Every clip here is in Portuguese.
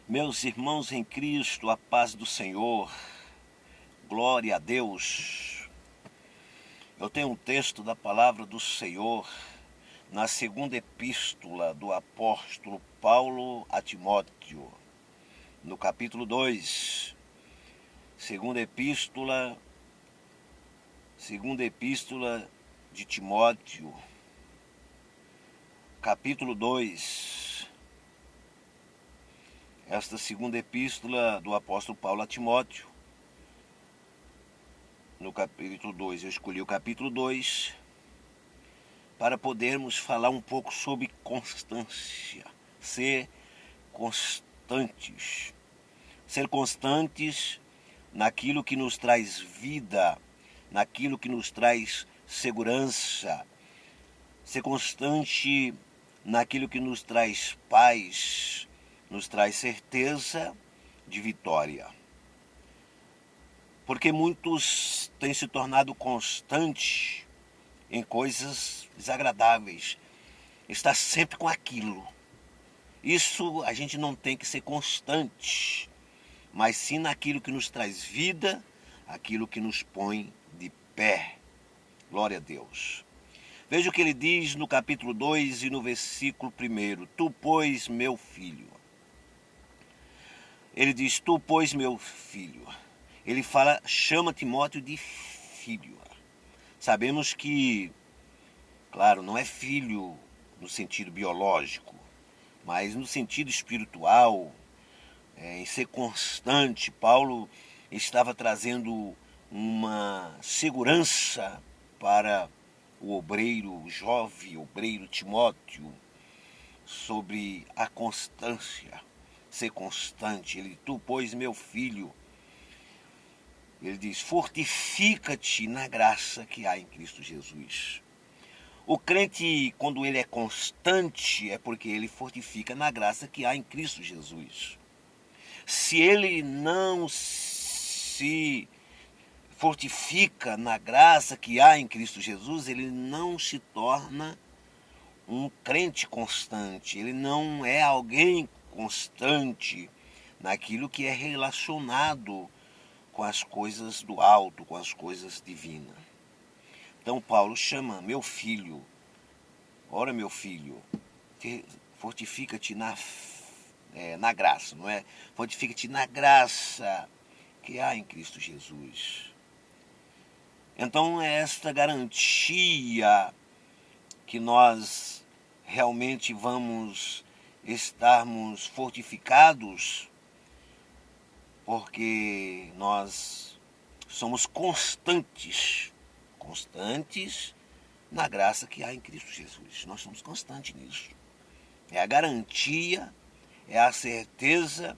Meus irmãos em Cristo, a paz do Senhor, glória a Deus. Eu tenho um texto da palavra do Senhor na segunda epístola do apóstolo Paulo a Timóteo, no capítulo 2. Segunda epístola de Timóteo, capítulo 2. Esta segunda epístola do apóstolo Paulo a Timóteo, no capítulo 2. Eu escolhi o capítulo 2 para podermos falar um pouco sobre constância. Ser constantes. Ser constantes naquilo que nos traz vida, naquilo que nos traz segurança. Ser constante naquilo que nos traz paz, nos traz certeza de vitória. Porque muitos têm se tornado constantes em coisas desagradáveis. Está sempre com aquilo. Isso a gente não tem que ser constante, mas sim naquilo que nos traz vida, aquilo que nos põe de pé. Glória a Deus. Veja o que ele diz no capítulo 2 e no versículo 1. Tu, pois, meu filho. Ele diz, tu, pois, meu filho. Ele chama Timóteo de filho. Sabemos que, claro, não é filho no sentido biológico, mas no sentido espiritual, em ser constante. Paulo estava trazendo uma segurança para o obreiro, o jovem obreiro Timóteo, sobre a constância. Ser constante. Ele, tu, pois, meu filho, ele diz, fortifica-te na graça que há em Cristo Jesus. O crente, quando ele é constante, é porque ele fortifica na graça que há em Cristo Jesus. Se ele não se fortifica na graça que há em Cristo Jesus, ele não se torna um crente constante. Ele não é alguém constante naquilo que é relacionado com as coisas do alto, com as coisas divinas. Então Paulo chama, meu filho, ora meu filho, fortifica-te na graça, não é? Fortifica-te na graça que há em Cristo Jesus. Então é esta garantia que nós realmente vamos estarmos fortificados, porque nós somos constantes na graça que há em Cristo Jesus. Nós somos constantes nisso. É a garantia, é a certeza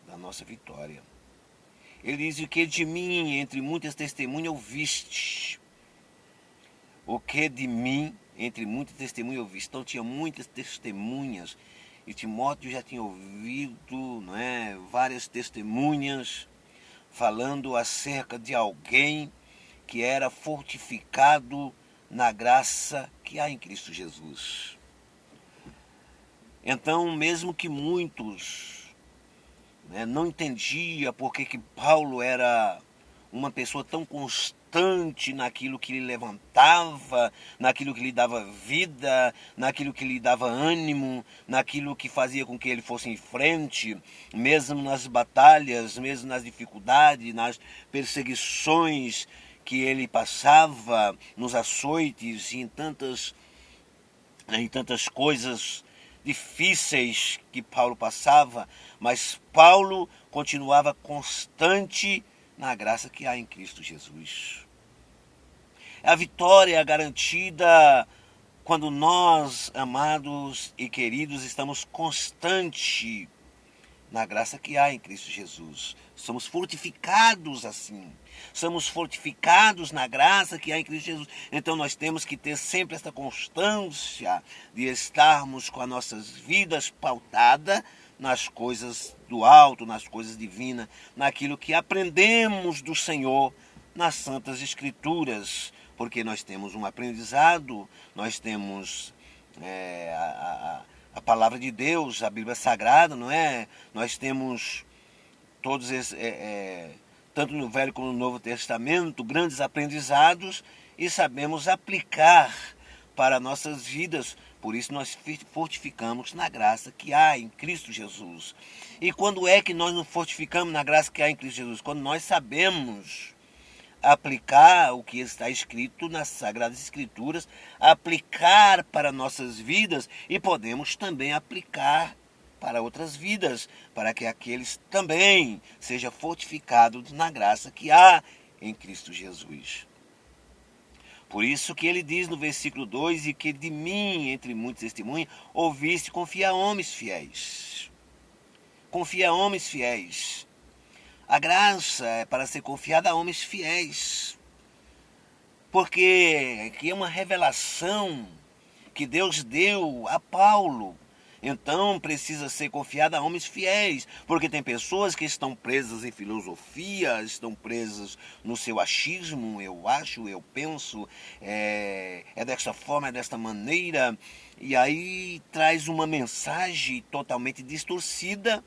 da nossa vitória. Ele diz, o que de mim, entre muitas testemunhas, ouviste. O que de mim, entre muitas testemunhas, ouviste. Então tinha muitas testemunhas. E Timóteo já tinha ouvido, várias testemunhas falando acerca de alguém que era fortificado na graça que há em Cristo Jesus. Então, mesmo que muitos não entendiam por que Paulo era uma pessoa tão constante naquilo que lhe levantava, naquilo que lhe dava vida, naquilo que lhe dava ânimo, naquilo que fazia com que ele fosse em frente, mesmo nas batalhas, mesmo nas dificuldades, nas perseguições que ele passava, nos açoites e em tantas coisas difíceis que Paulo passava, mas Paulo continuava constante na graça que há em Cristo Jesus. A vitória é garantida quando nós, amados e queridos, estamos constantes na graça que há em Cristo Jesus. Somos fortificados assim. Somos fortificados na graça que há em Cristo Jesus. Então nós temos que ter sempre esta constância de estarmos com as nossas vidas pautadas nas coisas do alto, nas coisas divinas, naquilo que aprendemos do Senhor nas Santas Escrituras, porque nós temos um aprendizado, nós temos a palavra de Deus, a Bíblia Sagrada, não é? Nós temos todos esses, tanto no Velho como no Novo Testamento, grandes aprendizados e sabemos aplicar para nossas vidas. Por isso nós fortificamos na graça que há em Cristo Jesus. E quando é que nós nos fortificamos na graça que há em Cristo Jesus? Quando nós sabemos aplicar o que está escrito nas Sagradas Escrituras, aplicar para nossas vidas e podemos também aplicar para outras vidas, para que aqueles também sejam fortificados na graça que há em Cristo Jesus. Por isso que ele diz no versículo 2, e que de mim, entre muitos testemunhos, ouviste, confia a homens fiéis. Confia a homens fiéis. A graça é para ser confiada a homens fiéis. Porque aqui é uma revelação que Deus deu a Paulo. Então precisa ser confiada a homens fiéis, porque tem pessoas que estão presas em filosofia, estão presas no seu achismo, eu acho, eu penso, é desta forma, é desta maneira, e aí traz uma mensagem totalmente distorcida,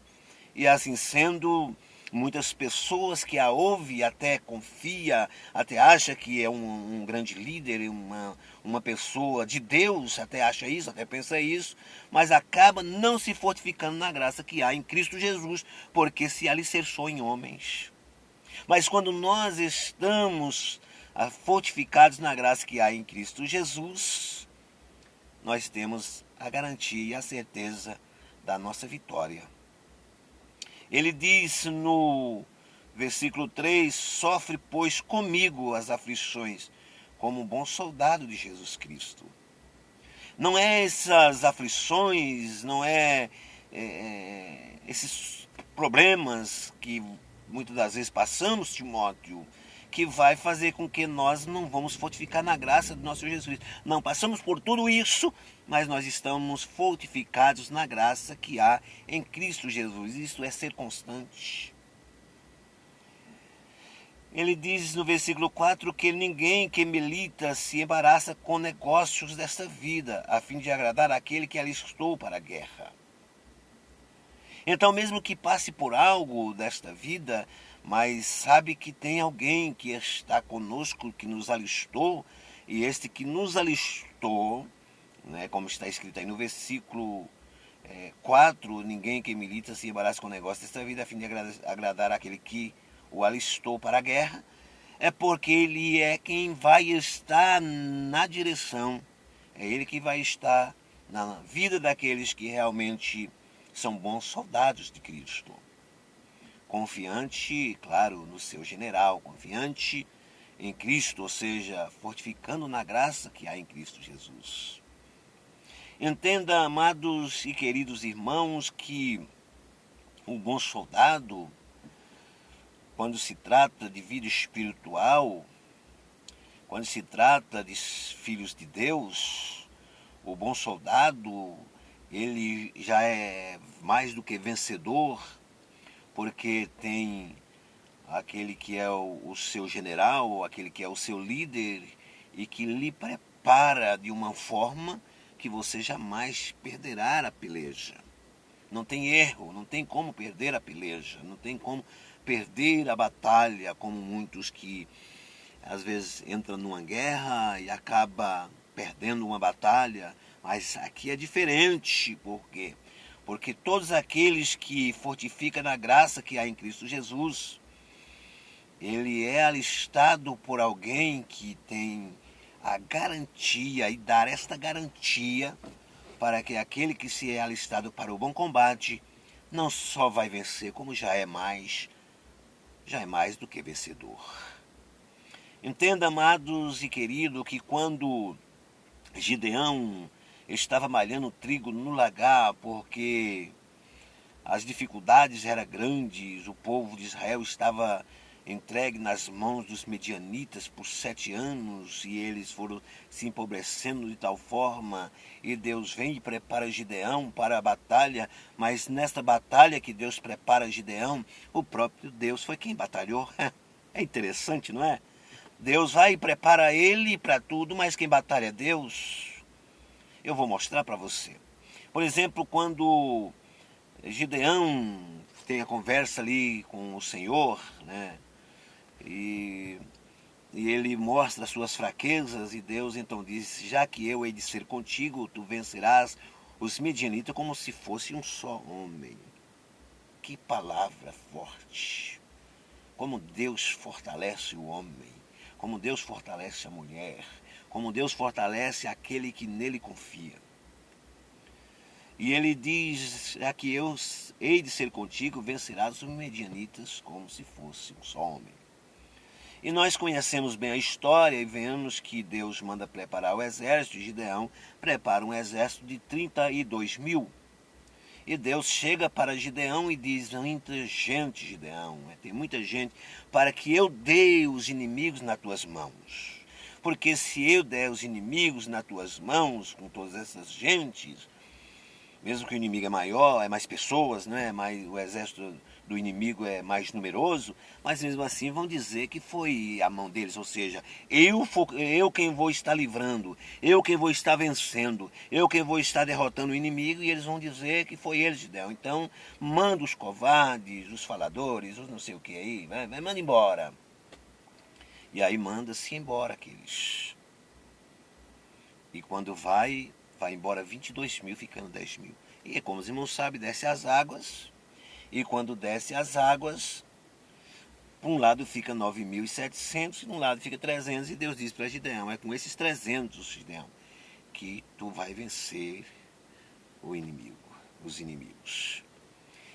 e assim sendo, muitas pessoas que a ouvem até confia, até acha que é um grande líder, uma pessoa de Deus, até acha isso, até pensa isso, mas acaba não se fortificando na graça que há em Cristo Jesus, porque se alicerçou em homens. Mas quando nós estamos fortificados na graça que há em Cristo Jesus, nós temos a garantia e a certeza da nossa vitória. Ele diz no versículo 3, sofre, pois, comigo as aflições, como um bom soldado de Jesus Cristo. Não é essas aflições, não é esses problemas que muitas das vezes passamos, Timóteo, que vai fazer com que nós não vamos fortificar na graça do nosso Jesus Cristo. Não passamos por tudo isso, mas nós estamos fortificados na graça que há em Cristo Jesus. Isso é ser constante. Ele diz no versículo 4 que ninguém que milita se embaraça com negócios desta vida, a fim de agradar aquele que alistou para a guerra. Então, mesmo que passe por algo desta vida, mas sabe que tem alguém que está conosco, que nos alistou, e este que nos alistou, né, como está escrito aí no versículo 4, ninguém que milita se embaraça com o negócio desta vida, a fim de agradar aquele que o alistou para a guerra, é porque ele é quem vai estar na direção, é ele que vai estar na vida daqueles que realmente são bons soldados de Cristo. Confiante, claro, no seu general, confiante em Cristo, ou seja, fortificando na graça que há em Cristo Jesus. Entenda, amados e queridos irmãos, que o bom soldado, quando se trata de vida espiritual, quando se trata de filhos de Deus, o bom soldado, ele já é mais do que vencedor, porque tem aquele que é o seu general, aquele que é o seu líder, e que lhe prepara de uma forma que você jamais perderá a peleja. Não tem erro, não tem como perder a peleja, não tem como perder a batalha, como muitos que às vezes entram numa guerra e acaba perdendo uma batalha, mas aqui é diferente, por quê? Porque todos aqueles que fortificam na graça que há em Cristo Jesus, ele é alistado por alguém que tem a garantia e dar esta garantia para que aquele que se é alistado para o bom combate não só vai vencer, como já é mais do que vencedor. Entenda, amados e queridos, que quando Gideão estava malhando trigo no lagar, porque as dificuldades eram grandes, o povo de Israel estava entregue nas mãos dos medianitas por 7 anos, e eles foram se empobrecendo de tal forma, e Deus vem e prepara Gideão para a batalha, mas nesta batalha que Deus prepara Gideão, o próprio Deus foi quem batalhou. É interessante, não é? Deus vai e prepara ele para tudo, mas quem batalha é Deus. Eu vou mostrar para você. Por exemplo, quando Gideão tem a conversa ali com o Senhor, né? E ele mostra as suas fraquezas e Deus então diz, já que eu hei de ser contigo, tu vencerás os midianitas como se fosse um só homem. Que palavra forte! Como Deus fortalece o homem, como Deus fortalece a mulher, como Deus fortalece aquele que nele confia. E ele diz, já que eu hei de ser contigo, vencerás os medianitas como se fosse um só homem. E nós conhecemos bem a história e vemos que Deus manda preparar o exército, e Gideão prepara um exército de 32 mil. E Deus chega para Gideão e diz, muita gente, Gideão, tem muita gente, para que eu dê os inimigos nas tuas mãos. Porque se eu der os inimigos nas tuas mãos, com todas essas gentes, mesmo que o inimigo é maior, é mais pessoas, né? O exército do inimigo é mais numeroso, mas mesmo assim vão dizer que foi a mão deles, ou seja, eu quem vou estar livrando, eu quem vou estar vencendo, eu quem vou estar derrotando o inimigo, e eles vão dizer que foi eles, Gideão. Então, manda os covardes, os faladores, os não sei o que aí, manda embora. E aí manda-se embora aqueles. E quando vai embora 22 mil, ficando 10 mil. E como os irmãos sabem, desce as águas. E quando desce as águas, por um lado fica 9.700, e de um lado fica 300. E Deus diz para Gideão, é com esses 300, Gideão, que tu vai vencer o inimigo, os inimigos.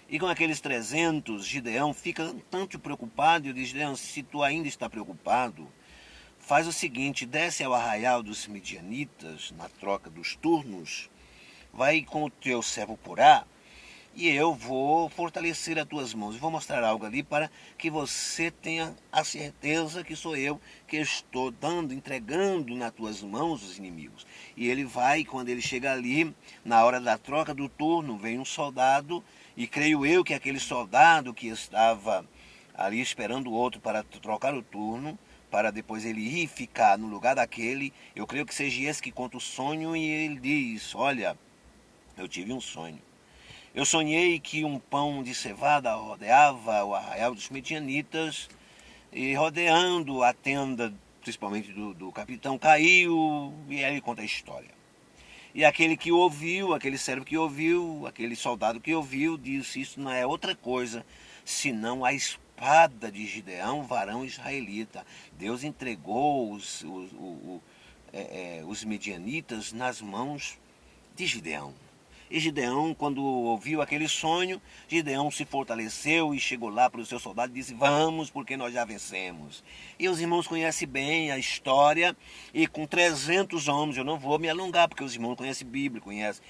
E com aqueles 300, Gideão fica tanto preocupado. E eu digo, Gideão, se tu ainda está preocupado, faz o seguinte, desce ao arraial dos midianitas, na troca dos turnos, vai com o teu servo Porá, e eu vou fortalecer as tuas mãos. Eu vou mostrar algo ali para que você tenha a certeza que sou eu que estou entregando nas tuas mãos os inimigos. E ele vai, quando ele chega ali, na hora da troca do turno, vem um soldado, e creio eu que aquele soldado que estava ali esperando o outro para trocar o turno, para depois ele ir ficar no lugar daquele, eu creio que seja esse que conta o sonho, e ele diz, olha, eu tive um sonho. Eu sonhei que um pão de cevada rodeava o arraial dos midianitas, e rodeando a tenda, principalmente do capitão, caiu, e aí ele conta a história. E aquele que ouviu, aquele servo que ouviu, aquele soldado que ouviu, disse, isso não é outra coisa, senão a espada de Gideão, varão israelita. Deus entregou os midianitas nas mãos de Gideão. E Gideão, quando ouviu aquele sonho, Gideão se fortaleceu e chegou lá para o seu soldado e disse, vamos, porque nós já vencemos. E os irmãos conhecem bem a história, e com 300 homens, eu não vou me alongar, porque os irmãos conhecem Bíblia, conhecem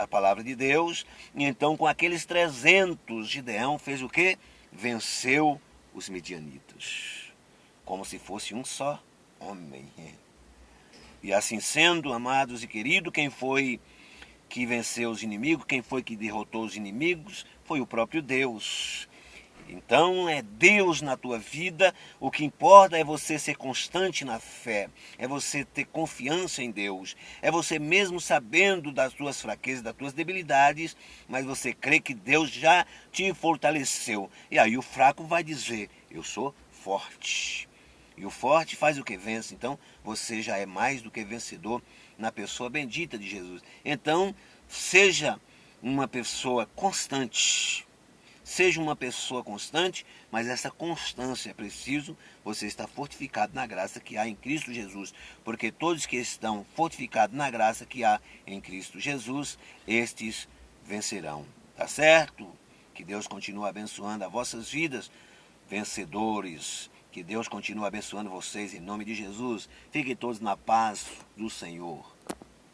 a palavra de Deus. E então, com aqueles 300, Gideão fez o quê? Venceu os midianitas, como se fosse um só homem. E assim sendo, amados e queridos, quem foi que venceu os inimigos, quem foi que derrotou os inimigos? Foi o próprio Deus. Então é Deus na tua vida, o que importa é você ser constante na fé, é você ter confiança em Deus, é você mesmo sabendo das tuas fraquezas, das tuas debilidades, mas você crê que Deus já te fortaleceu. E aí o fraco vai dizer, eu sou forte. E o forte faz o que vence. Então você já é mais do que vencedor na pessoa bendita de Jesus. Então seja uma pessoa constante. Seja uma pessoa constante, mas essa constância é preciso você estar fortificado na graça que há em Cristo Jesus. Porque todos que estão fortificados na graça que há em Cristo Jesus, estes vencerão. Tá certo? Que Deus continue abençoando as vossas vidas, vencedores. Que Deus continue abençoando vocês em nome de Jesus. Fiquem todos na paz do Senhor.